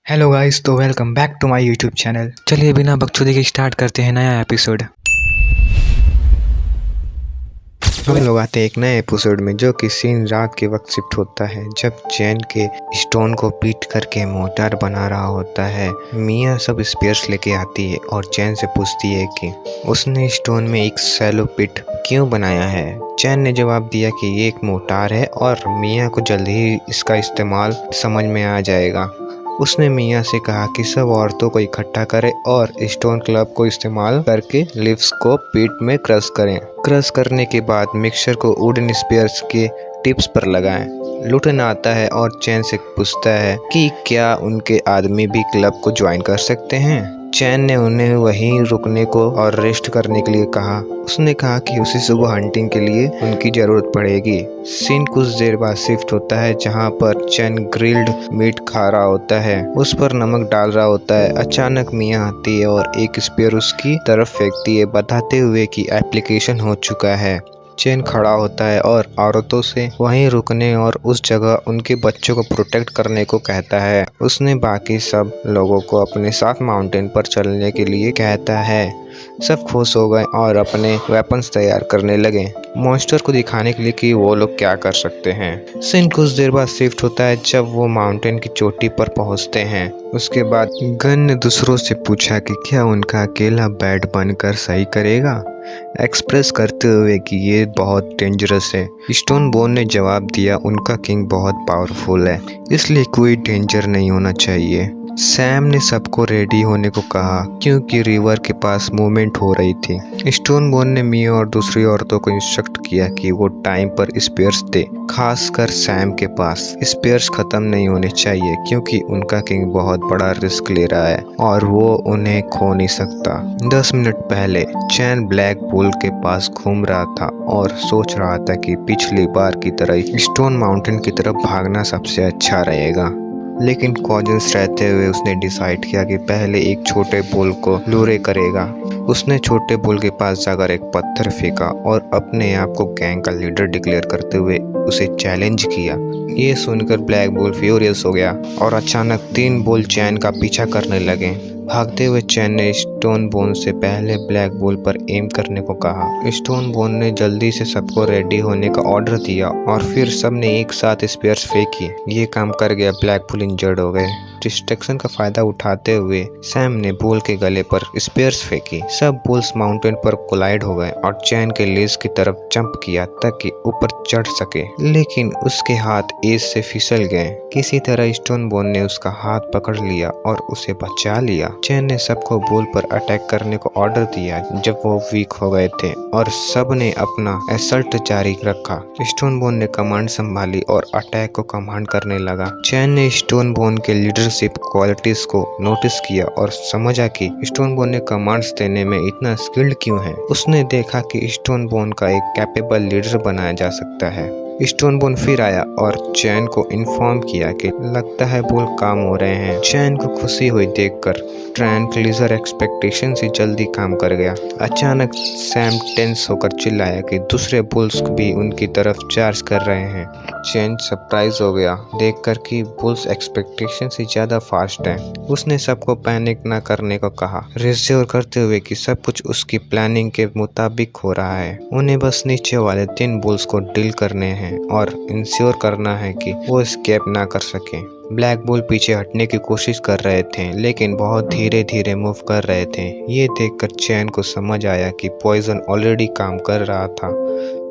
Hello guys, तो welcome back to my YouTube channel. चलिए बिना बकचोदी के स्टार्ट करते हैं नया एपिसोड। हम लोग आते हैं एक नए एपिसोड में, जो कि सीन रात के वक्त शिफ्ट होता है, जब चैन के स्टोन को पीट करके मोटर बना रहा होता है। मिया सब स्पेयर्स लेके आती है और चैन से पूछती है कि उसने स्टोन में एक सैलो पिट क्यों बनाया है। चैन ने जवाब दिया कि ये एक मोटार है और मिया को जल्द ही इसका इस्तेमाल समझ में आ जाएगा। उसने मिया से कहा कि सब औरतों को इकट्ठा करें और स्टोन क्लब को इस्तेमाल करके लिव्स को पीठ में क्रश करें। क्रश करने के बाद मिक्सचर को वुडन स्पेयर्स के टिप्स पर लगाएं। लुटन आता है और चैन से पूछता है कि क्या उनके आदमी भी क्लब को ज्वाइन कर सकते हैं। चैन ने उन्हें वहीं रुकने को और रेस्ट करने के लिए कहा। उसने कहा कि उसे सुबह हंटिंग के लिए उनकी जरूरत पड़ेगी। सीन कुछ देर बाद शिफ्ट होता है, जहां पर चैन ग्रिल्ड मीट खा रहा होता है, उस पर नमक डाल रहा होता है। अचानक मिया आती है और एक स्पेयर उसकी तरफ फेंकती है, बताते हुए कि एप्लीकेशन हो चुका है। चैन खड़ा होता है और औरतों से वहीं रुकने और उस जगह उनके बच्चों को प्रोटेक्ट करने को कहता है। उसने बाकी सब लोगों को अपने साथ माउंटेन पर चलने के लिए कहता है। सब खुश हो गए और अपने वेपन्स तैयार करने लगे, मॉन्स्टर को दिखाने के लिए कि वो लोग क्या कर सकते हैं। सीन कुछ देर बाद शिफ्ट होता है, जब वो माउंटेन की चोटी पर पहुंचते हैं। उसके बाद गन ने दूसरों से पूछा कि क्या उनका अकेला बैट बनकर सही करेगा, एक्सप्रेस करते हुए कि ये बहुत डेंजरस है। स्टोन बोन ने जवाब दिया, उनका किंग बहुत पावरफुल है, इसलिए कोई डेंजर नहीं होना चाहिए। सैम ने सबको रेडी होने को कहा क्योंकि रिवर के पास मूवमेंट हो रही थी। स्टोन बोन ने मिया और दूसरी औरतों को इंस्ट्रक्ट किया कि वो टाइम पर स्पेयर्स दे, खासकर सैम के पास। स्पेयर्स खत्म नहीं होने चाहिए क्योंकि उनका किंग बहुत बड़ा रिस्क ले रहा है और वो उन्हें खो नहीं सकता। 10 मिनट पहले चैन ब्लैक बुल के पास घूम रहा था और सोच रहा था कि पिछली बार की तरह स्टोन माउंटेन की तरफ भागना सबसे अच्छा रहेगा, लेकिन कॉजन्स रहते हुए उसने डिसाइड किया कि पहले एक छोटे बुल को लूरे करेगा। उसने छोटे बुल के पास जाकर एक पत्थर फेंका और अपने आप को गैंग का लीडर डिक्लेयर करते हुए उसे चैलेंज किया। ये सुनकर ब्लैक बुल फ्यूरियस हो गया और अचानक 3 बुल चैन का पीछा करने लगे। भागते हुए चैन ने स्टोन बोन से पहले ब्लैक बुल पर एम करने को कहा। स्टोन बोन ने जल्दी से सबको रेडी होने का ऑर्डर दिया और फिर सबने एक साथ स्पेयर्स फेंकी। ये काम कर गया, ब्लैक बुल इंजर्ड हो गए। डिस्ट्रैक्शन का फायदा उठाते हुए सैम ने बुल के गले पर स्पेयर्स फेंकी। सब बुल्स माउंटेन पर कोलाइड हो गए और चैन के लेज की तरफ जंप किया ताकि ऊपर चढ़ सके, लेकिन उसके हाथ एज से फिसल गए। किसी तरह स्टोन बोन ने उसका हाथ पकड़ लिया और उसे बचा लिया। चैन ने सबको बुल पर अटैक करने को ऑर्डर दिया जब वो वीक हो गए थे और सब ने अपना असल्ट जारी रखा। स्टोन बोन ने कमांड संभाली और अटैक को कमांड करने लगा। चैन ने स्टोन बोन के लीडरशिप क्वालिटीज को नोटिस किया और समझा कि स्टोन बोन ने कमांड्स देने में इतना स्किल्ड क्यों है। उसने देखा कि स्टोन बोन का एक कैपेबल लीडर बनाया जा सकता है। स्टोन बोन फिर आया और चैन को इन्फॉर्म किया कि लगता है बुल काम हो रहे हैं। चैन को खुशी हुई देखकर ट्रैंक्विलाइजर एक्सपेक्टेशन से जल्दी काम कर गया। अचानक सैम टेंस होकर चिल्लाया कि दूसरे बुल्स भी उनकी तरफ चार्ज कर रहे हैं। चैन सरप्राइज हो गया देखकर कि बुल्स एक्सपेक्टेशन से ज्यादा फास्ट हैं। उसने सबको पैनिक न करने को कहा, रिश्योर करते हुए कि सब कुछ उसकी प्लानिंग के मुताबिक हो रहा है। उन्हें बस नीचे वाले 3 बुल्स को डील करने हैं और इंश्योर करना है कि वो एस्केप ना कर सके। ब्लैक बुल पीछे हटने की कोशिश कर रहे थे, लेकिन बहुत धीरे धीरे मूव कर रहे थे। ये देखकर चैन को समझ आया कि पॉइजन ऑलरेडी काम कर रहा था,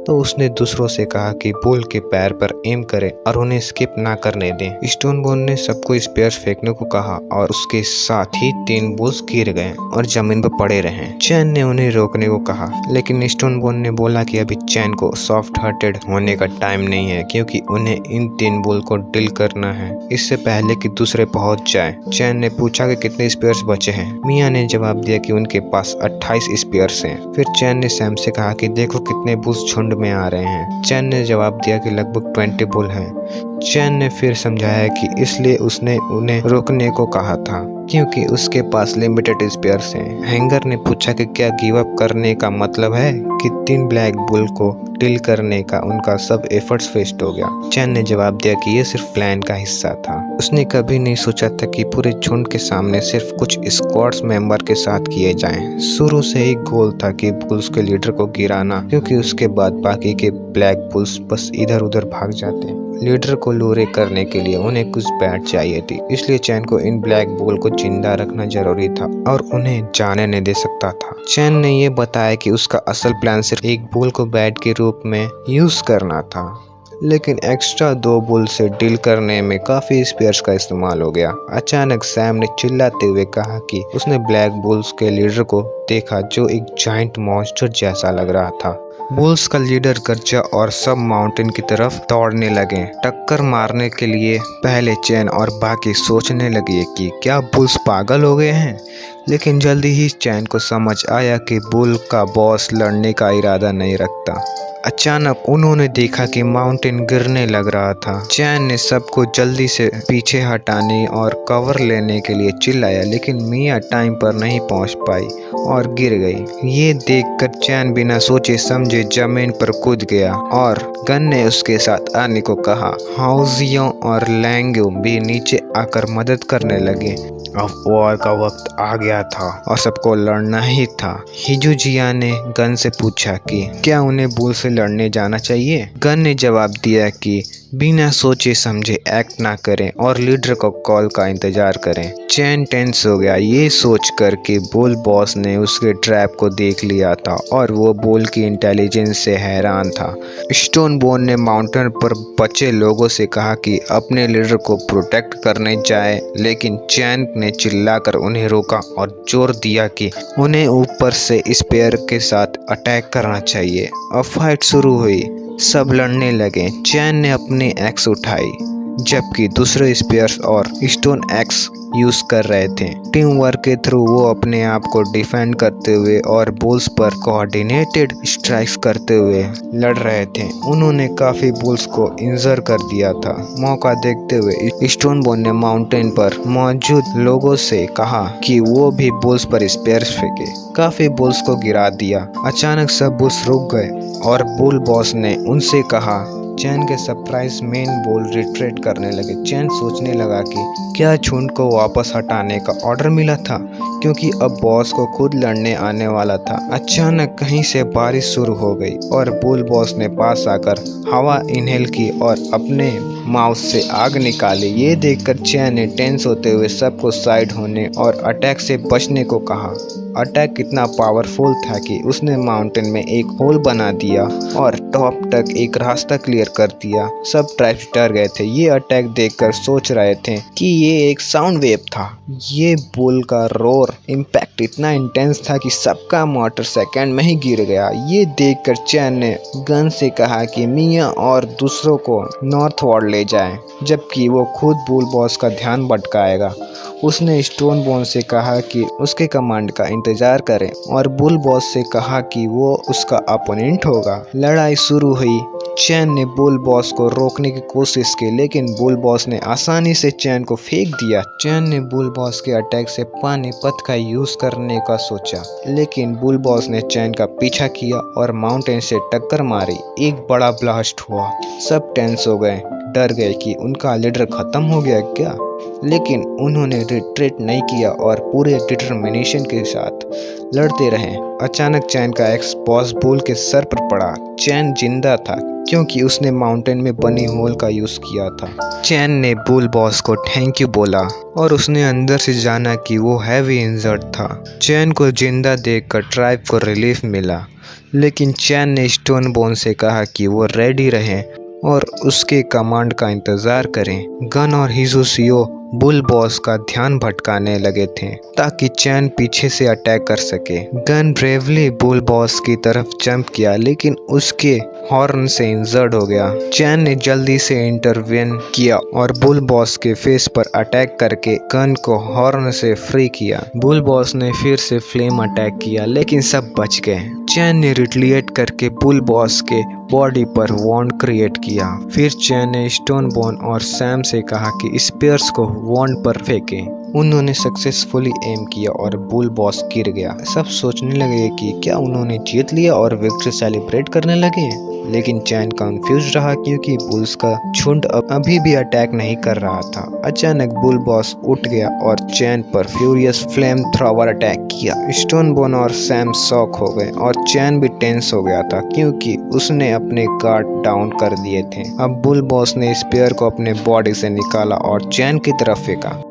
तो उसने दूसरों से कहा कि बुल के पैर पर एम करें और उन्हें स्किप ना करने दें। स्टोन बोन ने सबको स्पेयर्स फेंकने को कहा और उसके साथ ही 3 बुल्स गिर गए और जमीन पर पड़े रहे। चैन ने उन्हें रोकने को कहा, लेकिन स्टोन बोन ने बोला कि अभी चैन को सॉफ्ट हार्टेड होने का टाइम नहीं है क्योंकि उन्हें इन 3 बुल को डील करना है इससे पहले कि दूसरे पहुंच जाए। चैन ने पूछा कि कितने स्पेयर्स बचे हैं। मिया ने जवाब दिया कि उनके पास 28 स्पेयर्स हैं। फिर चैन ने सैम से कहा कि देखो कितने बुल्स झुंड में आ रहे हैं। चैन ने जवाब दिया कि लगभग 20 बुल हैं। चैन ने फिर समझाया कि इसलिए उसने उन्हें रोकने को कहा था क्योंकि उसके पास लिमिटेड स्पेयर्स हैं। हैंगर ने पूछा कि क्या गिव अप करने का मतलब है कि 3 ब्लैक बुल को डील करने का उनका सब एफर्ट्स वेस्ट हो गया। चैन ने जवाब दिया कि यह सिर्फ प्लान का हिस्सा था। उसने कभी नहीं सोचा था कि पूरे झुंड के सामने सिर्फ कुछ स्क्वाड्स मेंबर के साथ किए जाएं। शुरू से ही गोल था कि बुल्स के लीडर को गिराना, क्योंकि उसके बाद बाकी के ब्लैक बुल्स बस इधर उधर भाग जाते। लीडर को लूरे करने के लिए उन्हें कुछ बैट चाहिए थी, इसलिए चैन को इन ब्लैक बुल को जिंदा रखना जरूरी था और उन्हें जाने नहीं दे सकता था। चैन ने यह बताया कि उसका असल प्लान सिर्फ एक बुल को बैट के रूप में यूज करना था, लेकिन एक्स्ट्रा 2 बुल से डील करने में काफी स्पेयर्स का इस्तेमाल हो गया। अचानक सैम ने चिल्लाते हुए कहा कि उसने ब्लैक बुल्स के लीडर को देखा जो एक जायंट मॉन्स्टर जैसा लग रहा था। बुल्स का लीडर गर्जा और सब माउंटेन की तरफ दौड़ने लगे। टक्कर मारने के लिए पहले चैन और बाकी सोचने लगे कि क्या बुल्स पागल हो गए हैं, लेकिन जल्दी ही चैन को समझ आया कि बुल का बॉस लड़ने का इरादा नहीं रखता। अचानक उन्होंने देखा कि माउंटेन गिरने लग रहा था। चैन ने सबको जल्दी से पीछे हटाने और कवर लेने के लिए चिल्लाया, लेकिन मिया टाइम पर नहीं पहुंच पाई और गिर गई। ये देखकर चैन बिना सोचे समझे जमीन पर कूद गया और गन ने उसके साथ आने को कहा। हाउजियों और लैंग्यो भी नीचे आकर मदद करने लगे। अब वॉर का वक्त आ गया था और सबको लड़ना ही था। हिजुजिया ने गन से पूछा कि क्या उन्हें बुल से लड़ने जाना चाहिए। गन ने जवाब दिया कि बिना सोचे समझे एक्ट ना करें और लीडर को कॉल का इंतजार करें। चैन टेंस हो गया ये सोचकर कि बुल बॉस ने उसके ट्रैप को देख लिया था और वो बुल की इंटेलिजेंस से हैरान था। स्टोन बोन ने माउंटेन पर बचे लोगों से कहा कि अपने लीडर को प्रोटेक्ट करने जाए, लेकिन चैन ने चिल्लाकर उन्हें रोका और जोर दिया कि उन्हें ऊपर से स्पेयर के साथ अटैक करना चाहिए। अब फाइट शुरू हुई, सब लड़ने लगे। चैन ने अपनी एक्स उठाई जबकि दूसरे स्पेयर्स और स्टोन एक्स यूज कर रहे थे। टीम वर्क के थ्रू वो अपने आप को डिफेंड करते हुए और बुल्स पर कोऑर्डिनेटेड स्ट्राइक्स करते हुए लड़ रहे थे। उन्होंने काफी बुल्स को इंजर कर दिया था। मौका देखते हुए स्टोन बोन ने माउंटेन पर मौजूद लोगों से कहा कि वो भी बुल्स पर स्पेयर्स फेंके। काफी बुल्स को गिरा दिया। अचानक सब बुल्स रुक गए और बुल बॉस ने उनसे कहा। चैन के सरप्राइज मेन बुल रिट्रीट करने लगे। चैन सोचने लगा कि क्या झुंड को वापस हटाने का ऑर्डर मिला था, क्योंकि अब बॉस को खुद लड़ने आने वाला था। अचानक कहीं से बारिश शुरू हो गई और बुल बॉस ने पास आकर हवा इनहेल की और अपने माउथ से आग निकाली। ये देखकर चैन ने टेंस होते हुए सबको साइड होने और अटैक से बचने को कहा। अटैक इतना पावरफुल था कि उसने माउंटेन में एक होल बना दिया और टॉप तक एक रास्ता क्लियर कर दिया। सब ट्राइब्स डर गए थे। ये अटैक देखकर सोच रहे थे कि ये एक साउंड वेव था। ये बुल का रोर इम्पैक्ट इतना इंटेंस था कि सबका मोटर सेकंड में ही गिर गया। ये देखकर चैन ने गन से कहा कि मिया और दूसरों को नॉर्थ वार्ड ले जाएं, जबकि वो खुद बुल बॉस का ध्यान भटकाएगा। उसने स्टोन बोन से कहा कि उसके कमांड का इंतजार करें और बुल बॉस से कहा कि वो उसका अपोनेंट होगा। लड़ाई शुरू हुई। चैन ने बुल बॉस को रोकने की कोशिश की, लेकिन बुल बॉस ने आसानी से चैन को फेंक दिया। चैन ने बुल बॉस के अटैक से पानीपत का यूज करने का सोचा, लेकिन बुल बॉस ने चैन का पीछा किया और माउंटेन से टक्कर मारी। एक बड़ा ब्लास्ट हुआ। सब टेंस हो गए, डर गए कि उनका लीडर खत्म हो गया क्या, लेकिन उन्होंने रिट्रीट नहीं किया और पूरे डिटरमिनेशन के साथ लड़ते रहे। अचानक चैन का एक्स बॉस बुल के सर पर पड़ा। चैन जिंदा था क्योंकि उसने माउंटेन में बनी होल का यूज किया था। चैन ने बुल बॉस को थैंक यू बोला और उसने अंदर से जाना कि वो हैवी इंजर्ड था। चैन को जिंदा देखकर ट्राइब को रिलीफ मिला, लेकिन चैन ने स्टोन बोन से कहा कि वो रेडी रहें और उसके कमांड का इंतजार करें। गन और हिजुसियो बुल बॉस का ध्यान भटकाने लगे थे ताकि चैन पीछे से अटैक कर सके। गन ब्रेवली बुल बॉस की तरफ जंप किया, लेकिन उसके हॉर्न से इंजर्ड हो गया। चैन ने जल्दी से इंटरवेन किया और बुल बॉस के फेस पर अटैक करके गन को हॉर्न से फ्री किया। बुल बॉस ने फिर से फ्लेम अटैक किया, लेकिन सब बच गए। चैन ने रिटेलिएट करके बुल बॉस के बॉडी पर वॉन्ड क्रिएट किया। फिर चैन ने स्टोन बोन और सैम से कहा कि स्पेयर्स को वॉन्ड पर फेंकें। उन्होंने सक्सेसफुली एम किया और बुल बॉस गिर गया। सब सोचने लगे कि क्या उन्होंने जीत लिया और विक्ट्री सेलिब्रेट करने लगे। लेकिन चैन कंफ्यूज रहा क्योंकि बुल्स का झुंड अभी भी अटैक नहीं कर रहा था। अचानक बुल बॉस उठ गया और चैन पर फ्यूरियस फ्लेम थ्रोवर अटैक किया। स्टोन बोन और सैम शॉक हो गए और चैन भी टेंस हो गया था क्योंकि उसने अपने गार्ड डाउन कर दिए थे। अब बुल बॉस ने स्पेयर को अपने बॉडी से निकाला और चैन की तरफ फेंका।